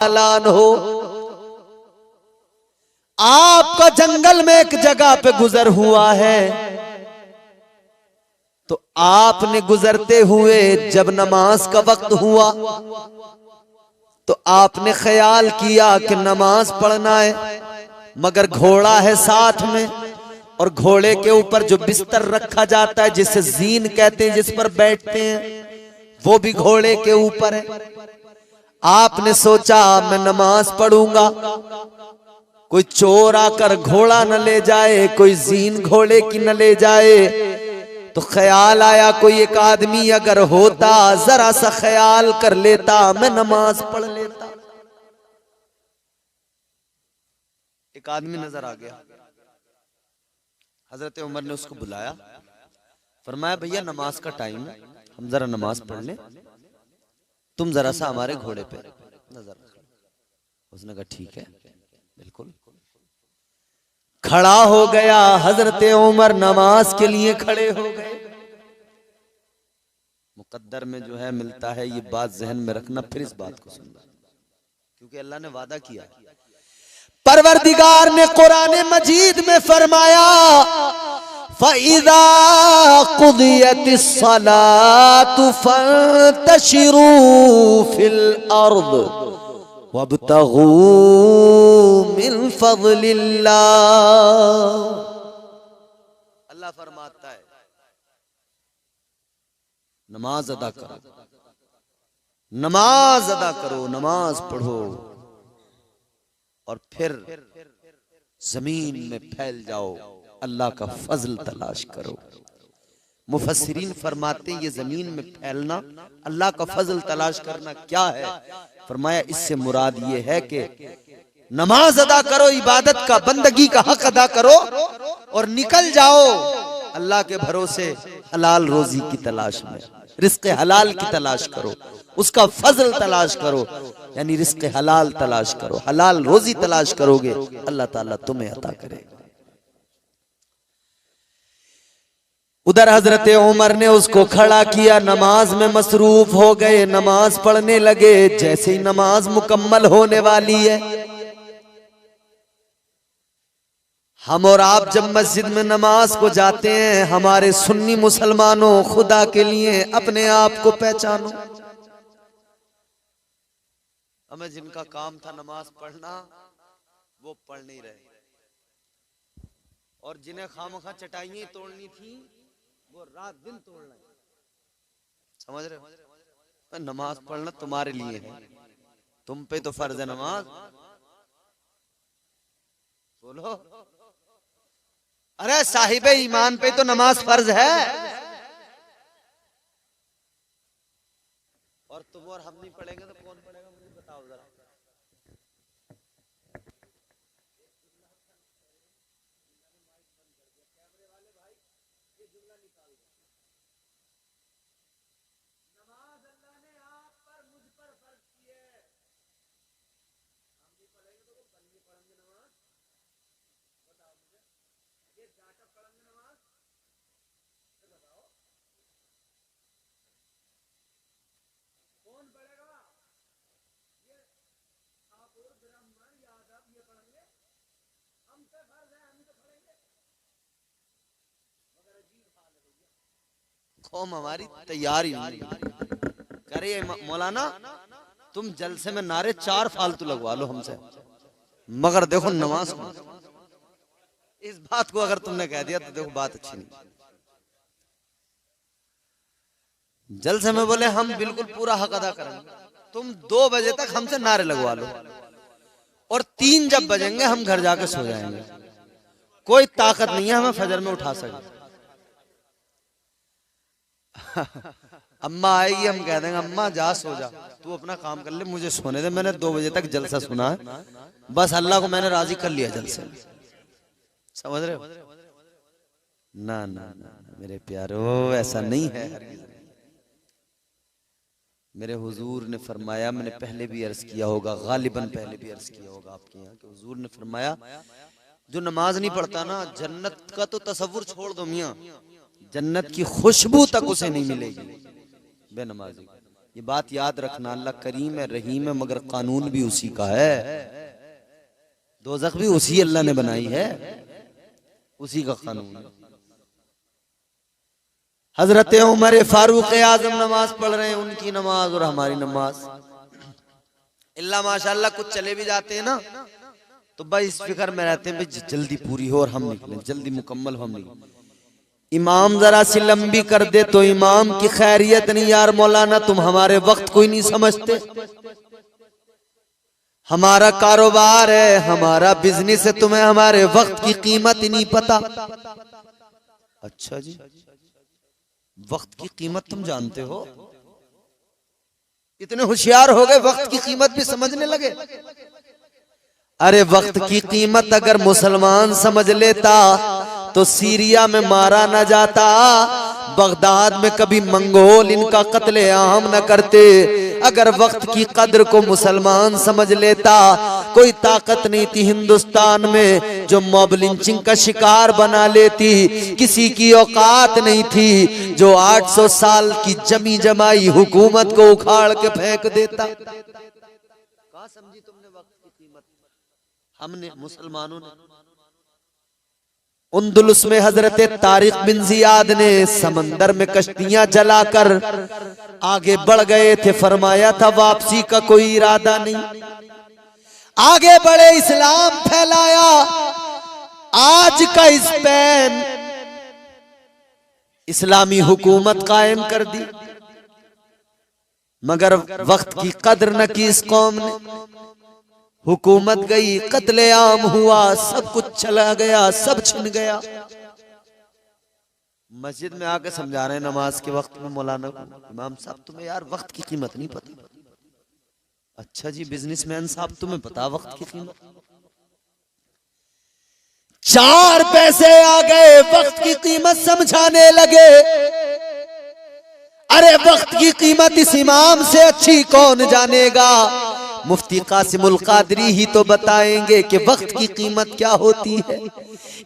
ऐलान हो। आपका जंगल में एक जगह पे गुजर हुआ है, तो आपने गुजरते हुए जब नमाज का वक्त हुआ तो आपने ख्याल किया कि नमाज पढ़ना है, मगर घोड़ा है साथ में और घोड़े के ऊपर जो बिस्तर रखा जाता है जिसे जीन कहते हैं, जिस पर बैठते हैं, वो भी घोड़े के ऊपर है। आपने सोचा मैं नमाज पढ़ूंगा, कोई चोर आकर घोड़ा न ले जाए, कोई जीन घोड़े की न ले जाए। तो ख्याल आया कोई एक आदमी अगर होता, जरा सा ख्याल कर लेता, मैं नमाज पढ़ लेता। एक आदमी नजर आ गया, हजरत उमर ने उसको बुलाया, फरमाया भैया नमाज का टाइम है, हम जरा नमाज पढ़ ले, तुम जरा सा हमारे घोड़े पे नजर रख। उसने कहा ठीक है, बिल्कुल। खड़ा हो गया, हजरत उमर नमाज के लिए खड़े हो गए। मुकद्दर में जो है मिलता है, ये बात जहन में रखना, फिर इस बात को सुनना, क्योंकि अल्लाह ने वादा किया। परवरदिगार ने कुरान मजीद में फरमाया फ़इज़ा क़ुदियतिस सलातु फ़ंतशिरू फिल अर्द वब्तगू मिन फ़ज़लिल्लाह। अल्लाह फरमाता है नमाज अदा करो, नमाज अदा करो, नमाज पढ़ो और फिर जमीन में फैल जाओ, अल्लाह का फजल तलाश करो। मुफस्सिरीन फरमाते ये जमीन में फैलना, अल्लाह का फजल तलाश करना क्या है? फरमाया इससे मुराद ये है कि नमाज अदा करो, इबादत का, बंदगी का हक अदा करो और निकल जाओ अल्लाह के भरोसे हलाल रोजी की तलाश में, रिज़्क़ हलाल की तलाश करो, उसका फजल तलाश करो, यानी रिज़्क़ हलाल तलाश करो। हलाल रोजी तलाश करोगे, अल्लाह ताला तुम्हें अता करेगा। उधर हजरत उमर ने उसको खड़ा किया, नमाज में मसरूफ हो गए, नमाज पढ़ने लगे। जैसे ही नमाज मुकम्मल होने वाली है, हम और आप जब मस्जिद में नमाज को जाते हैं, हमारे सुन्नी मुसलमानों, खुदा के लिए अपने आप को पहचानो। हमें जिनका काम था नमाज पढ़ना, वो पढ़ नहीं रहे, और जिन्हें खामखा चटाइयां तोड़नी थी, वो रात दिन तोड़ रहे। समझ रहे हो? नमाज पढ़ना तुम्हारे लिए है, तुम पे तो फर्ज है नमाज। बोलो, अरे साहिबे ईमान पे तो नमाज फर्ज है, और तुम और हम नहीं पढ़ेंगे तो कौन पढ़ेगा? मुझे बताओ जरा। कौम हमारी तैयार ही नहीं। करे मौलाना तुम जलसे में नारे 4 फालतू लगवा लो हमसे, मगर देखो नमाज को, इस बात को अगर तुमने कह दिया तो देखो बात अच्छी नहीं। जलसे में बोले हम बिल्कुल पूरा हक अदा करेंगे, तुम 2 बजे तक हमसे नारे लगवा लो, और 3 जब बजेंगे हम घर जाके सो जाएंगे। कोई ताकत नहीं है हमें फजर में उठा सके। अम्मा आएगी, हम कह देंगे अम्मा जा सो जा, तू अपना काम कर ले, मुझे सोने दे, मैंने 2 बजे तक जलसा सुना है, बस अल्लाह को मैंने राजी कर लिया जलसे। समझ रहे हो? ना ना ना मेरे प्यारो, ऐसा नहीं है। मेरे हुजूर ने फरमाया, मैंने पहले भी अर्ज किया होगा, गालिबन पहले भी अर्ज किया होगा आपके यहाँ, कि हुजूर ने फरमाया जो नमाज नहीं पढ़ता ना, जन्नत का तो तसव्वुर छोड़ दो मियाँ, जन्नत की खुशबू तक उसे नहीं मिलेगी बेनमाजी। ये बात याद रखना, अल्लाह करीम है, रहीम है, मगर कानून भी उसी का है। दोज़ख भी उसी अल्लाह ने बनाई है, उसी का कानून है। हजरत उमर फारूक आजम नमाज पढ़ रहे हैं, उनकी नमाज और हमारी नमाज अल्लाह माशाल्लाह कुछ चले भी जाते हैं ना तो भाई इस फिक्र में रहते हैं भाई जल्दी पूरी हो और हम निकलें, जल्दी मुकम्मल हो हम निकलें। इमाम जरा सी लंबी कर दे तो इमाम की खैरियत नहीं, यार मौलाना तुम हमारे वक्त कोई नहीं समझते, हमारा कारोबार है, हमारा बिजनेस है, तुम्हें हमारे वक्त की कीमत ही नहीं पता। अच्छा जी, वक्त की कीमत तुम जानते हो, इतने होशियार हो गए, वक्त की कीमत भी समझने लगे। अरे वक्त की कीमत अगर मुसलमान समझ लेता तो सीरिया में मारा न जाता, बगदाद में कभी मंगोल इनका कत्ले आम न करते। अगर वक्त की कद्र को मुसलमान समझ लेता, कोई ताकत नहीं थी हिंदुस्तान में जो मॉब लिंचिंग का शिकार बना लेती, किसी की औकात नहीं थी जो 800 साल की जमी जमाई हुकूमत को उखाड़ के फेंक देता। कहाँ समझी तुमने वक्त की कीमत? हमने, मुसलमानों ने। उंदुलुस में हजरत तारिक बिन जियाद ने समंदर में कश्तियां जलाकर आगे बढ़ गए थे, फरमाया था वापसी का कोई इरादा नहीं। आगे बढ़े, इस्लाम फैलाया, आज का स्पेन इस्लामी हुकूमत कायम कर दी, मगर वक्त की कद्र न की इस कौम ने। हुकूमत गई, कत्लेआम हुआ, सब कुछ चला गया, सब छिन गया। मस्जिद में आके समझा रहे हैं नमाज के वक्त में मौलाना को, इमाम साहब तुम्हें यार वक्त की कीमत नहीं पता। अच्छा जी, बिजनेसमैन साहब तुम्हें पता वक्त की कीमत? 4 पैसे आ गए, वक्त की कीमत समझाने लगे। अरे वक्त की कीमत इस इमाम से अच्छी कौन जानेगा? मुफ्ती कासिमुल कादरी ही तो बताएंगे कि वक्त की कीमत क्या होती है।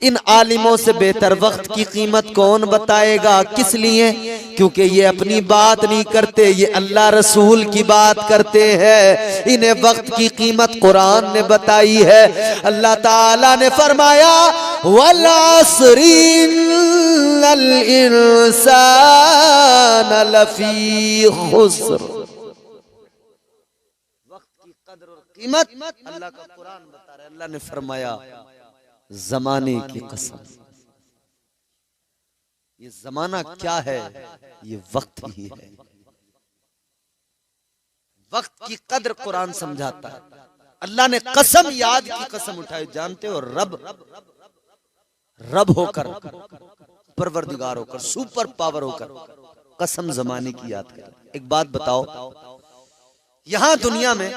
इन आलिमों से बेहतर वक्त की कीमत कौन बताएगा? किस लिए? क्योंकि ये अपनी बात नहीं करते, ये अल्लाह रसूल की बात करते हैं। इन्हें वक्त की कीमत कुरान ने बताई है। अल्लाह ताला ने फरमाया वल अस्री इन्नल इंसान लफी खुस्र। कीमत अल्लाह का कुरान बता रहा है। अल्लाह ने फरमाया जमाने की कसम, ये जमाना क्या है? ये वक्त ही है। वक्त की कद्र कुरान समझाता है। अल्लाह ने कसम, याद की कसम उठाई। जानते हो रब होकर, परवरदिगार होकर, सुपर पावर होकर कसम जमाने की याद कर। एक बात बताओ, यहां दुनिया में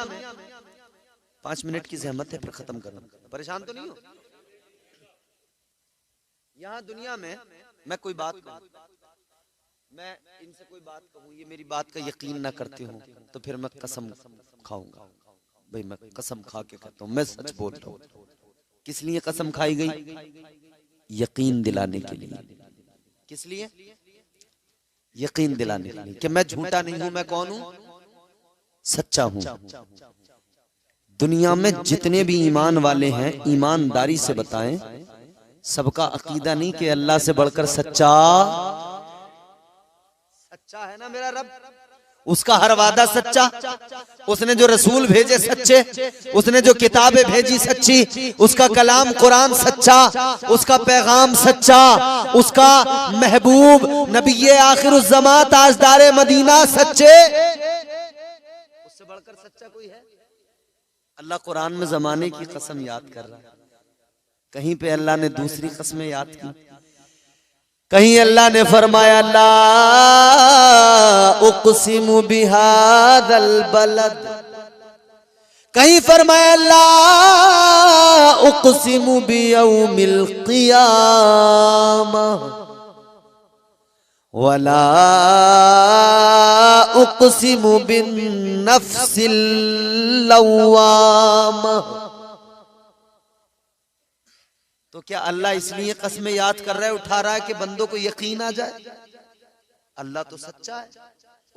5 मिनट की जहमत है, फिर खत्म करना, परेशान तो नहीं हो? यहाँ दुनिया में मैं कोई बात कहूं, मैं इनसे कोई बात कहूं, ये मेरी बात का यकीन ना करते हो तो फिर मैं कसम खाऊंगा। भाई मैं कसम खा के कहता हूं, मैं सच बोल रहा हूं। किस लिए कसम खाई गई? यकीन दिलाने के लिए। किस लिए? यकीन दिलाने के लिए कि मैं झूठा नहीं हूं, मैं कौन हूं? सच्चा हूं। दुनिया में जितने भी ईमान वाले हैं, ईमानदारी से बताएं, सबका अकीदा नहीं कि अल्लाह से बढ़कर सच्चा है ना मेरा रब। उसका हर वादा सच्चा, उसने जो रसूल भेजे सच्चे, उसने जो किताबें भेजी सच्ची, उसका कलाम कुरान सच्चा, उसका पैगाम सच्चा, उसका महबूब नबी आखिरुज़्ज़मा ताजदारे मदीना सच्चे। उससे बढ़कर सच्चा कोई है? अल्लाह कुरान में जमाने की कसम याद कर रहा है। कहीं पे अल्लाह ने दूसरी कसमें याद की। कहीं अल्लाह ने फरमाया ला उक़सिमु बिहादल बलद, कहीं फरमाया ला उक़सिमु बियौमिल क़ियामह वला उक़सिमु बिन्नफ्सिल लव्वामह। तो क्या अल्लाह इसलिए कसमें याद कर रहा है, उठा रहा है कि बंदों को यकीन आ जाए? अल्लाह तो सच्चा है,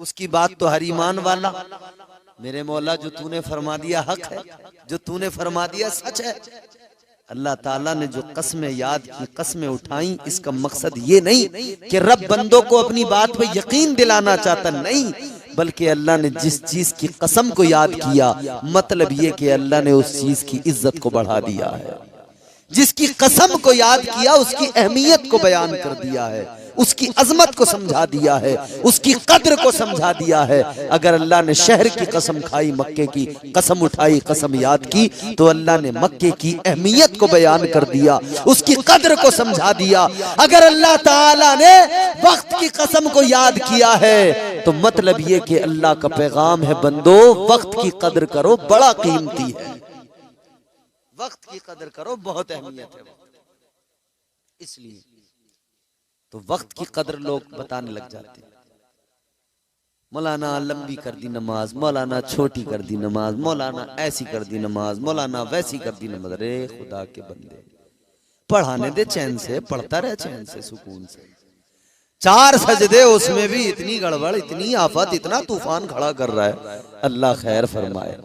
उसकी बात तो हर ईमान वाला, मेरे मौला जो तूने फरमा दिया हक है, जो तूने फरमा दिया सच है। अल्लाह ताला ने जो कस्में याद की, कस्में उठाई, इसका मकसद ये नहीं कि रब बंदों को अपनी बात पे यकीन दिलाना चाहता, नहीं, बल्कि अल्लाह ने जिस चीज की कसम को याद किया, मतलब ये कि अल्लाह ने उस चीज की इज्जत को बढ़ा दिया है। जिसकी कसम को याद किया उसकी अहमियत को बयान कर दिया है, उसकी अजमत को समझा दिया है, उसकी कद्र को समझा दिया है। अगर अल्लाह ने शहर की कसम खाई, मक्के की कसम उठाई, कसम याद की, तो अल्लाह ने मक्के की अहमियत को बयान कर दिया, उसकी कद्र को समझा दिया। अगर अल्लाह ताला ने वक्त की कसम को याद किया है, तो मतलब ये कि अल्लाह का पैगाम है, बंदो वक्त की कद्र करो, बड़ा कीमती है, वक्त की कदर करो, बहुत अहमियत है। इसलिए तो वक्त की कदर लोग बताने लग जाते हैं। मौलाना लंबी कर दी नमाज, मौलाना छोटी कर दी नमाज, मौलाना ऐसी कर दी नमाज, मौलाना वैसी कर दी नमाज। अरे खुदा के बंदे, पढ़ाने दे चैन से, पढ़ता रहे चैन से, सुकून से। 4 सजदे, उसमें भी इतनी गड़बड़, इतनी आफत, इतना तूफान खड़ा कर रहा है। अल्लाह खैर फरमाए।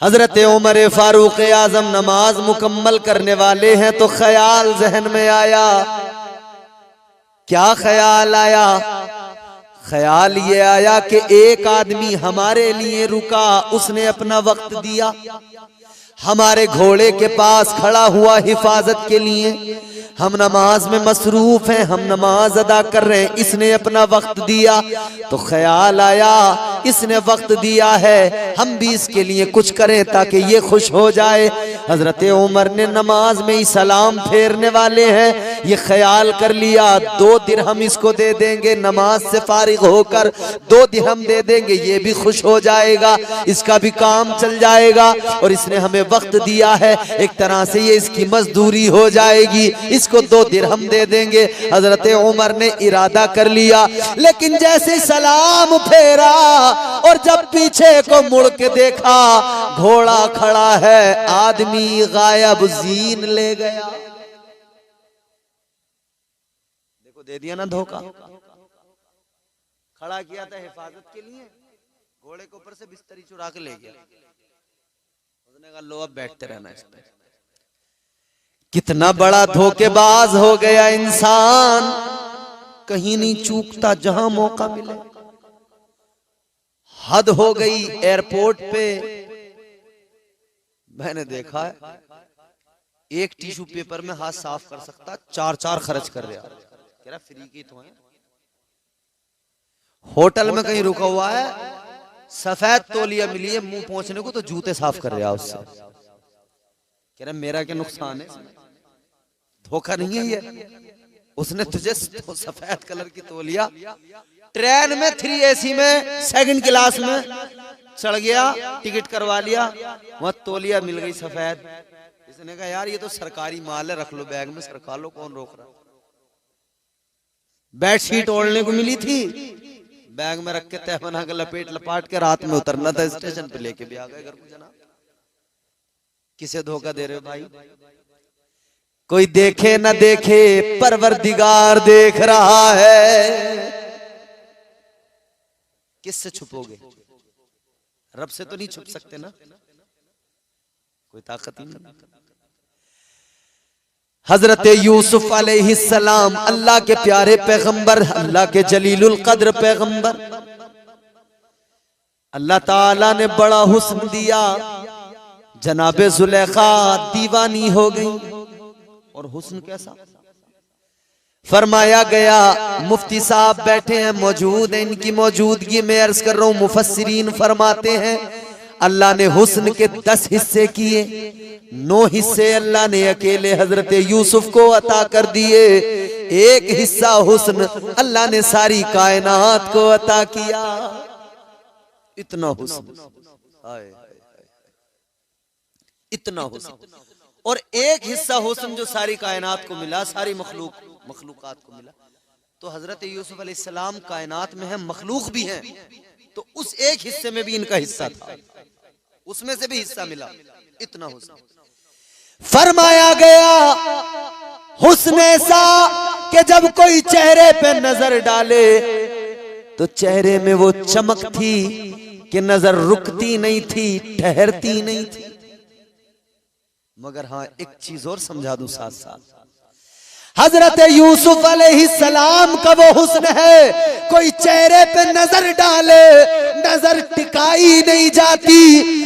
हजरत उमर फारूक आजम नमाज मुकम्मल करने वाले हैं तो ख्याल जहन में आया। क्या ख्याल आया? ख्याल ये आया कि एक आदमी हमारे लिए रुका, उसने अपना वक्त दिया, हमारे घोड़े के पास खड़ा हुआ हिफाजत के लिए। हम नमाज में मसरूफ हैं, हम नमाज अदा कर रहे हैं, इसने अपना वक्त दिया। तो ख्याल आया इसने वक्त दिया है, हम भी इसके लिए कुछ करें ताकि ये खुश हो जाए। हजरत उमर ने नमाज में ही सलाम फेरने वाले हैं, ये ख्याल कर लिया 2 दिरहम इसको दे देंगे, नमाज से फारिग होकर 2 दिरहम दे देंगे, ये भी खुश हो जाएगा, इसका भी काम चल जाएगा। और इसने हमें वक्त दिया है, एक तरह से ये इसकी मजदूरी हो जाएगी, इसको 2 दिरहम दे देंगे। हजरत उमर ने इरादा कर लिया, लेकिन जैसे सलाम फेरा और जब पीछे को मुड़ के देखा, घोड़ा खड़ा है, आदमी गायब, जीन ले गया। देखो दे दिया ना धोखा, खड़ा किया था हिफाजत के लिए, घोड़े के ऊपर से बिस्तरी चुरा के ले गया। उसने कहा लो अब बैठते रहना इस पे। कितना बड़ा धोखेबाज हो गया इंसान, कहीं नहीं चूकता जहां मौका मिले। हद हो गई। एयरपोर्ट पे मैंने देखा है, एक टिश्यू पेपर में हाथ साफ कर सकता, 4-4 खर्च कर रहा, कह रहा फ्री की तो है। होटल में कहीं रुका हुआ है, सफेद तौलिया मिली है, मुंह पहुंचने को तो जूते साफ कर रहा उससे, कह रहा मेरा क्या नुकसान है, धोखा नहीं है ये। उसने तुझे सफेद कलर की तौलिया, ट्रेन में 3 AC में 2nd क्लास में चढ़ गया, टिकट करवा लिया, वहां तौलिया मिल गई सफेद। इसने कहा यार ये तो सरकारी माल है, रख लो बैग में, सरकार लो, कौन रोक रहा। बेडशीट ओढ़ने को मिली थी, बैग में रख के तह बना के लपेट लपाट के रात में उतरना था स्टेशन पे, लेके भी आ गए घर को। जनाब किसे धोखा दे रहे हो भाई? कोई देखे न देखे, परवरदिगार देख रहा है। किससे छुपोगे? रब से तो नहीं छुप सकते ना, कोई ताकत ही नहीं। हजरत यूसुफ अलैहिस्सलाम अल्लाह के प्यारे पैगंबर, अल्लाह के जलीलुल कद्र पैगंबर, अल्लाह ताला ने बड़ा हुस्न दिया। जनाबे जुलेखा दीवानी हो गई। और हुस्न कैसा? फरमाया गया, मुफ्ती साहब बैठे हैं, मौजूद हैं, इनकी मौजूदगी में अर्ज कर रहा हूं, मुफस्सिरीन फरमाते हैं अल्लाह ने हुस्न के 10 हिस्से किए, 9 हिस्से अल्लाह ने अकेले हजरत यूसुफ को अता कर दिए, 1 हिस्सा हुस्न अल्लाह ने सारी कायनात को अता किया। इतना हुस्न, इतना हुस्न। और 1 हिस्सा हुस्न जो सारी कायनात को मिला, सारी मखलूकात को मिला। तो हजरत यूसुफ अलैहिस्सलाम कायनात में है, मखलूक भी हैं, तो उस 1 हिस्से में भी इनका हिस्सा था, उसमें से भी हिस्सा मिला। इतना हुस्न। फरमाया गया हुस्न ऐसा कि जब कोई चेहरे पे नजर डाले तो चेहरे में वो चमक थी कि नजर रुकती नहीं थी, ठहरती नहीं थी। मगर हाँ, एक चीज और समझा दूं साथ साथ, हजरत यूसुफ अलैहिस्सलाम का वो हुस्न है, कोई चेहरे पे नजर डाले नजर टिकाई नहीं जाती।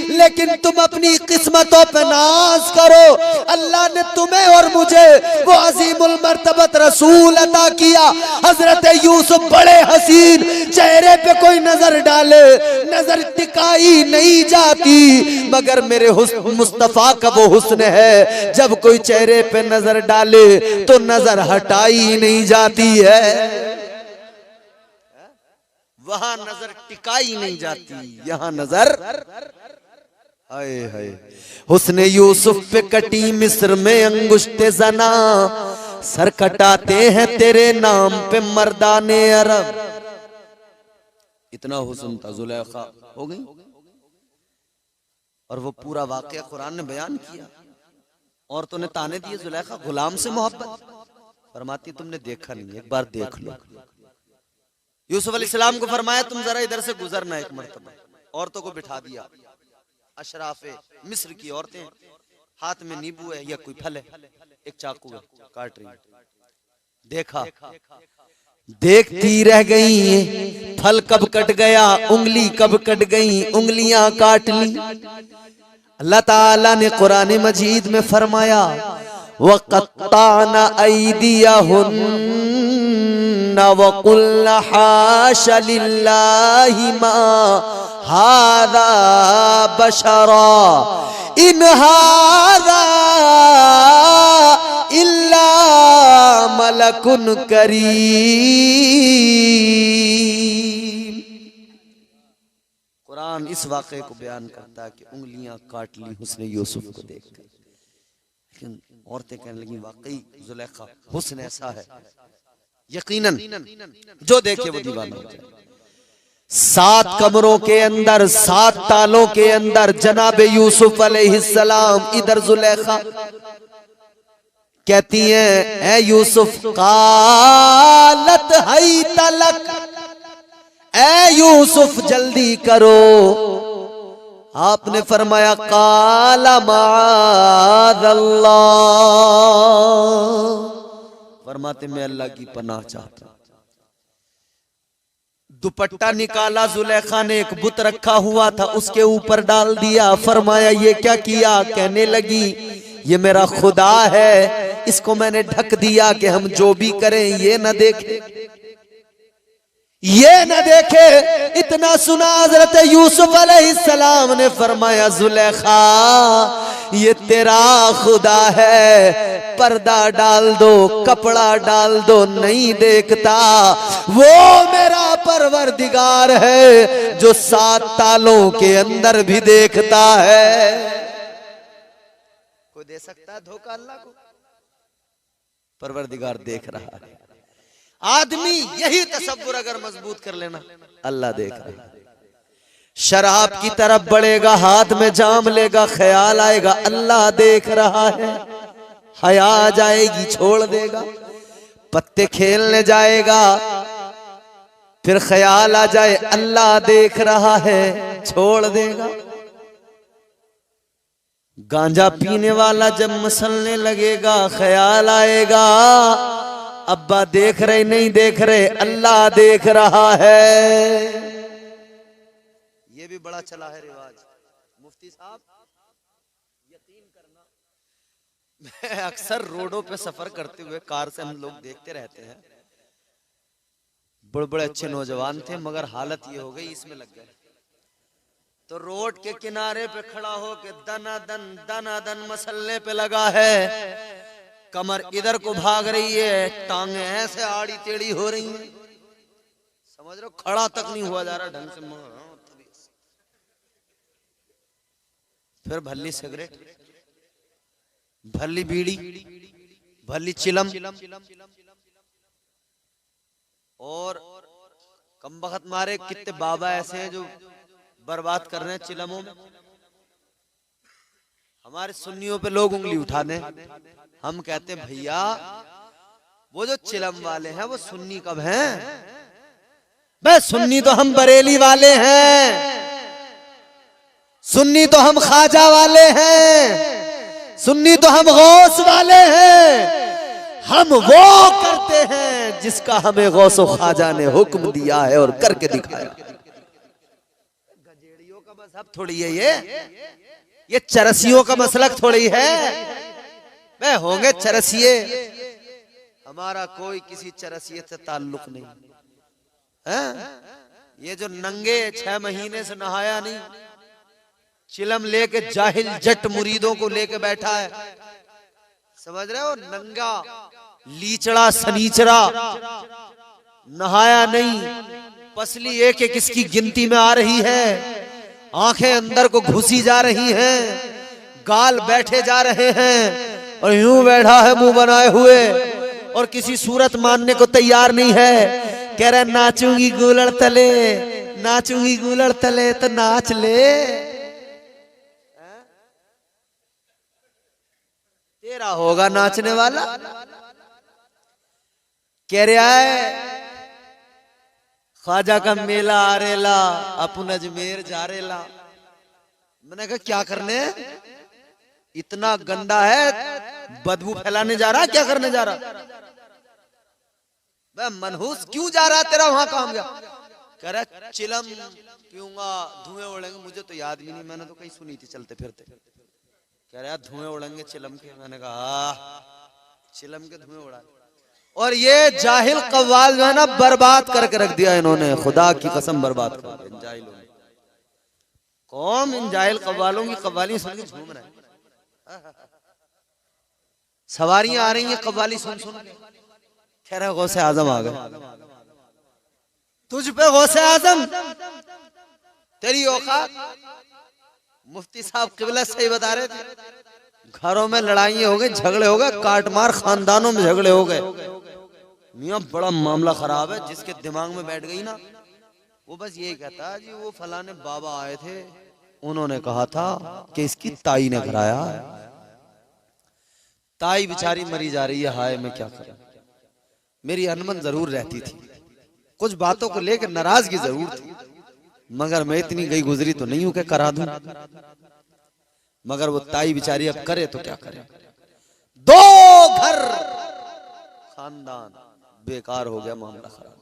लेकिन तुम अपनी किस्मतों पे नाज करो, अल्लाह ने तुम्हें और मुझे वो अजीमुल मर्तबत रसूल अता किया। हजरत यूसुफ बड़े हसीन, चेहरे पे कोई नजर डाले नजर टिकाई नहीं जाती। मगर मेरे मुस्तफा का वो हुस्न है, जब कोई चेहरे पे नजर डाले तो नजर हटाई नहीं जाती है, वहां नजर टिकाई नहीं जाती, यहां नजर। हाय हाय, हुस्ने यूसुफ पे कटी मिस्र में अंगुश्ते जना, सर कटाते हैं तेरे नाम पे मर्दाने अरब। इतना हुस्न था जुलेखा हो गई। और वो पूरा वाकया कुरान ने बयान किया। औरतों ने ताने दिए, जुलेखा गुलाम से मोहब्बत, फरमाती तुमने देखा नहीं, एक बार देख लो। यूसुफ अलैहिस्सलाम को फरमाया तुम जरा इधर से गुजरना एक मर्तबा। औरतों को बिठा दिया, अशराफे मिस्र की औरतें, हाथ में नींबू है या कोई फल है, एक चाकू है, काट रही। देखा, देखती रह गई, फल कब कट गया, उंगली कब कट गई, उंगलियां काट ली। अल्लाह ताला ने कुरान मजीद में फरमाया वक़त्ताना ऐदियहुन्ना वक़ुल्ना हाशा लिल्लाहि मा हाज़ा बशरा इन हाज़ा इल्ला मलकुन करीम। कुरान इस वाक़े को बयान करता है कि उंगलियां काट ली हुस्न यूसुफ को देखकर। लेकिन औरतें कहने लगी वाकई जुलेखा हुस्न ऐसा है, यकीनन जो देखे वो दीवाना हो जाए। 7 कमरों के अंदर 7 तालों के अंदर जनाब यूसुफ अलैहिस्सलाम, इधर जुलेखा कहती हैं ऐ यूसुफ कालत हई तलक, ऐ यूसुफ जल्दी करो। आपने फरमाया काला माअल्लाह, फरमाते मैं अल्लाह की पनाह चाहता। दुपट्टा निकाला जुलेखा ने, एक बुत रखा हुआ था उसके ऊपर डाल दिया। फरमाया ये क्या किया? कहने लगी ये मेरा खुदा है, इसको मैंने ढक दिया कि हम जो भी करें ये न देखे, ये न देखे। इतना सुना हजरत यूसुफ अलैहिस्सलाम ने फरमाया जुलेखा ये तेरा खुदा है, पर्दा डाल दो, कपड़ा डाल दो, नहीं देखता। वो मेरा परवरदिगार है जो 7 तालों के अंदर भी देखता है। कोई दे सकता है धोखा अल्लाह को? परवरदिगार देख रहा है। आदमी यही तसव्वुर अगर मजबूत कर लेना, अल्लाह देख रहा है। शराब की तरफ बढ़ेगा, हाथ में जाम लेगा, ख्याल आएगा अल्लाह देख रहा है, हया आ जाएगी छोड़ देगा। पत्ते खेलने जाएगा, फिर ख्याल आ जाए अल्लाह देख रहा है, छोड़ देगा। गांजा पीने वाला जब मसलने लगेगा, ख्याल आएगा अब्बा देख रहे नहीं देख रहे, अल्लाह देख रहा है। ये भी बड़ा चला है रिवाज। मुफ्ती साहब यकीन करना, मैं अक्सर रोडों पे सफर करते हुए कार से हम लोग देखते रहते हैं, बड़े बड़े अच्छे नौजवान थे मगर हालत ये हो गई इसमें लग गए। तो रोड के किनारे पे खड़ा हो के दनादन मसलने पे लगा है, कमर इधर को भाग रही है, टांगे ऐसे आड़ी टेढ़ी हो रही हैं, समझ रहे हो, खड़ा तक नहीं हुआ जा रहा ढंग से। फिर भल्ली सिगरेट, भल्ली बीड़ी, भल्ली चिलम, और कमबख्त मारे कितने बाबा ऐसे हैं जो बर्बाद कर रहे हैं चिलमों में। हमारे सुन्नियों पे लोग उंगली उठा दें, हम कहते हैं भैया वो जो चिलम वाले हैं वो सुन्नी कब हैं? बे सुन्नी तो हम बरेली वाले हैं, सुन्नी तो हम ख्वाजा वाले हैं, सुन्नी तो हम गौस वाले हैं। हम वो करते हैं जिसका हमें गौस व ख्वाजा ने हुक्म दिया है और करके दिखाया। गजेड़ियों का मजहब थोड़ी है ये चरसियों का मसलक थोड़ी है। वे होंगे चरसिए, हमारा कोई किसी चरसिए से ताल्लुक नहीं है। ये जो नंगे 6 महीने से नहाया नहीं, चिलम लेके जाहिल जट मुरीदों को लेके बैठा है, समझ रहे हो? नंगा लीचड़ा सनीचरा, नहाया नहीं, पसली एक एक इसकी गिनती में आ रही है, आंखें अंदर को घुसी जा रही हैं, गाल बैठे जा रहे हैं, और यूं बैठा है मुंह बनाए हुए और किसी सूरत मानने को तैयार नहीं है। कह रहा नाचूंगी गूलड़ तले, नाचूंगी गूलड़ तले, तो नाच ले, तेरा होगा नाचने वाला। कह रहा है ख्वाजा का मेला आ रेला, अपन अजमेर जा रेला। मैंने कहा क्या करने, इतना गंदा है, बदबू फैलाने जा रहा, क्या करने जा रहा? मैं मनहूस क्यों जा रहा तेरा वहां काम गया? कह रहा चिलम पीऊंगा, धुएं उड़ेंगे। मुझे तो याद भी नहीं, मैंने तो कहीं सुनी थी चलते फिरते। कह रहा धुएं उड़ेंगे चिलम के। मैंने कहा चिलम के धुएं उड़ा। और ये जाहिल कव्वाल जो है ना, बर्बाद करके रख दिया इन्होंने, खुदा की कसम बर्बाद कर दिया इन जाहिलों ने। कौन इन जाहिल कव्वालों की कव्वाली सुन के झूम रहे हैं। सवारियां आ रही हैं कव्वाली सुन सुन। कह रहे गौसे आजम आ गए, तुझ पे गौसे आजम, तेरी औकात। मुफ्ती साहब किबला सही बता रहे थे, घरों में लड़ाइयां हो गई, झगड़े हो गए, काट मार खानदानों में झगड़े हो गए। मियां बड़ा मामला खराब है। जिसके दिमाग में बैठ गई ना, वो बस यही कहता है जी वो फलाने बाबा आए थे, उन्होंने कहा था कि इसकी ताई ने कराया। ताई बेचारी मरी जा रही है, हाय मैं क्या करूं। मेरी अनमन जरूर रहती थी, कुछ बातों को लेकर नाराजगी जरूर थी, मगर मैं इतनी गई गुजरी तो नहीं हूं कि करा दूं। मगर वो ताई बेचारी अब करे तो क्या करे। 2 घर खानदान बेकार हो गया, मामला खराब।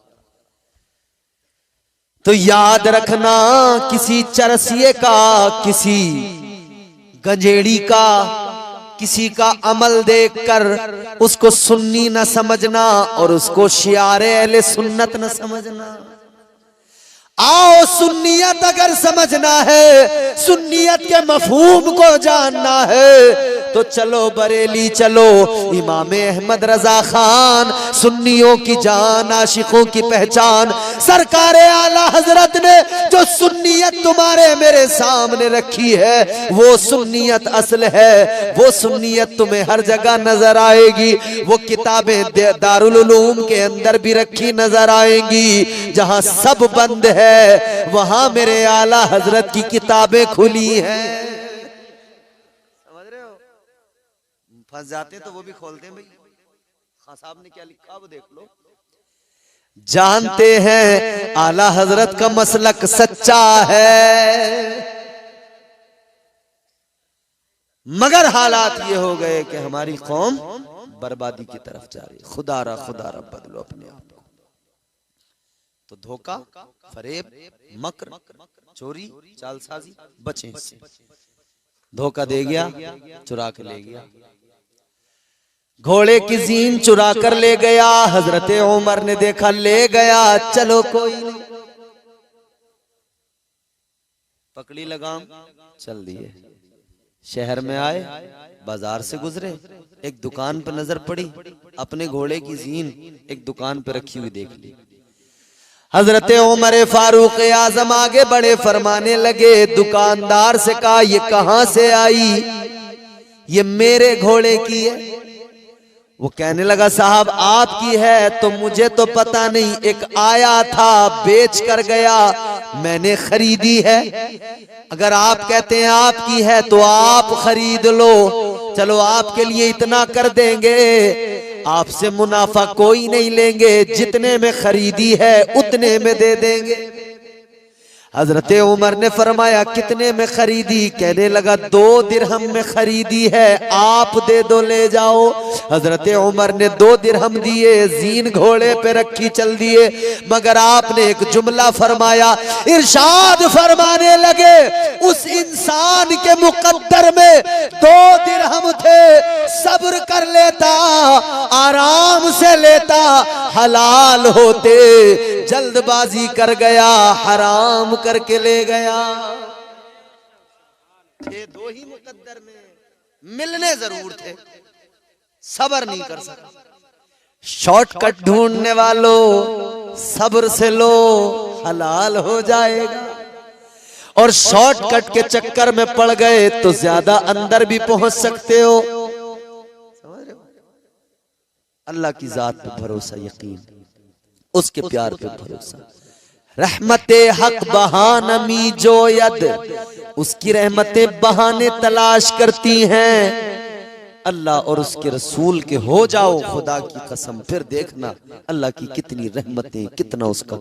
तो याद रखना, किसी चरसिए का, किसी गंजेड़ी का, किसी का अमल देखकर उसको सुन्नी न समझना और उसको शियारे अहले सुन्नत न समझना। आओ सुन्नियत अगर समझना है, सुन्नियत के मफहूम को जानना है, तो चलो बरेली चलो। इमाम अहमद रजा खान सुन्नियों की जान, आशिकों की पहचान, सरकार आला हजरत ने जो सुन्नियत तुम्हारे मेरे सामने रखी है, वो सुन्नियत असल है। वो सुन्नियत तुम्हें हर जगह नजर आएगी। वो किताबें दारुल उलूम के अंदर भी रखी नजर आएंगी। जहां सब बंद है वहां मेरे आला हजरत की किताबें खुली हैं। समझ रहे हो? फंस जाते तो वो भी खोलते हैं। भाई खान साहब ने क्या लिखा वो देख लो। जानते हैं आला हजरत का मसलक सच्चा है, मगर हालात ये हो गए कि हमारी कौम बर्बादी की तरफ जा रही है। खुदारा बदलो अपने आप को। तो धोखा, फरेब, मकर, चोरी, चालसाजी, बचें इससे। धोखा दे गया, चुरा के ले गया। घोड़े की जीन चुरा कर ले गया। हजरत उमर ने देखा, ले गया, चलो कोई नहीं, पकड़ी लगाम, चल दिए। शहर में आए, बाजार से गुजरे, एक दुकान पर नजर पड़ी, अपने घोड़े की जीन एक दुकान पर रखी हुई देख ली। हजरत उमर फारूक आजम आगे बड़े, फरमाने लगे। दुकानदार से कहा ये कहां से आई? ये मेरे घोड़े की है। वो कहने लगा साहब आपकी है तो मुझे तो पता नहीं, एक आया था बेच कर गया, मैंने खरीदी है। अगर आप कहते हैं आपकी है तो आप खरीद लो, चलो आपके लिए इतना कर देंगे। आपसे मुनाफा कोई नहीं लेंगे, जितने में खरीदी है उतने में दे देंगे। हजरत उमर ने फरमाया कितने में खरीदी? कहने लगा 2 दिरहम में खरीदी है, आप दे दो ले जाओ। हजरत उमर ने 2 दिरहम दिए, जीन घोड़े पे रखी चल दिए। मगर आपने एक जुमला फरमाया, इरशाद फरमाने लगे उस इंसान के मुकद्दर में 2 दिरहम थे, सब्र कर लेता, आराम से लेता, हलाल होते, जल्दबाजी कर गया, हराम करके ले गया। थे 2 ही मुकद्दर में, मिलने जरूर थे, सब्र नहीं कर सका। शॉर्टकट ढूंढने वालों सब्र से लो, हलाल हो जाएगा। और शॉर्टकट के चक्कर में पड़ गए तो ज्यादा अंदर भी पहुंच सकते हो। समझ रहे हो? अल्लाह की जात पे भरोसा, यकीन, उसके प्यार पे भरोसा। रहमते हक बहानमी जो यद, उसकी रहमतें बहाने तलाश करती हैं। अल्लाह और उसके रसूल के हो जाओ खुदा की कसम, फिर देखना अल्लाह की कितनी रहमतें, कितना उसका